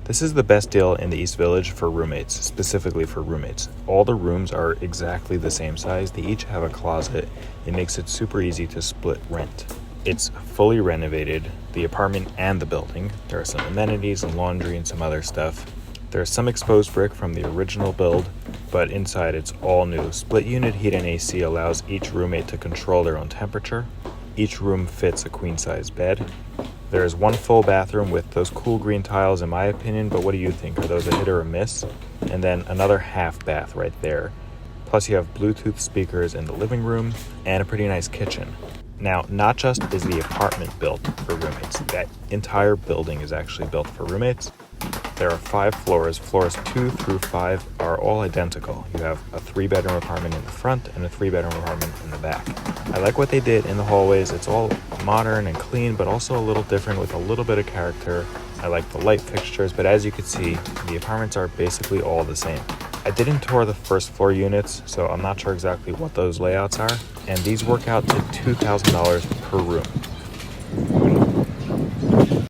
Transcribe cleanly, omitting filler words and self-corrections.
This is the best deal in the East Village for roommates, specifically for roommates. All the rooms are exactly the same size. They each have a closet. It makes it super easy to split rent. It's fully renovated, the apartment and the building. There are some amenities and laundry and some other stuff. There's some exposed brick from the original build, but inside it's all new. Split unit heat and AC allows each roommate to control their own temperature. Each room fits a queen-size bed. There is one full bathroom with those cool green tiles in my opinion, but what do you think? Are those a hit or a miss? And then another half bath right there. Plus you have Bluetooth speakers in the living room and a pretty nice kitchen. Now, not just is the apartment built for roommates, that entire building is actually built for roommates. There are 5 floors. Floors 2 through 5 are all identical. You have a 3-bedroom apartment in the front and a 3-bedroom apartment in the back. I like what they did in the hallways. It's all modern and clean, but also a little different with a little bit of character. I like the light fixtures, but as you can see, the apartments are basically all the same. I didn't tour the first floor units, so I'm not sure exactly what those layouts are, and these work out to $2,000 per room.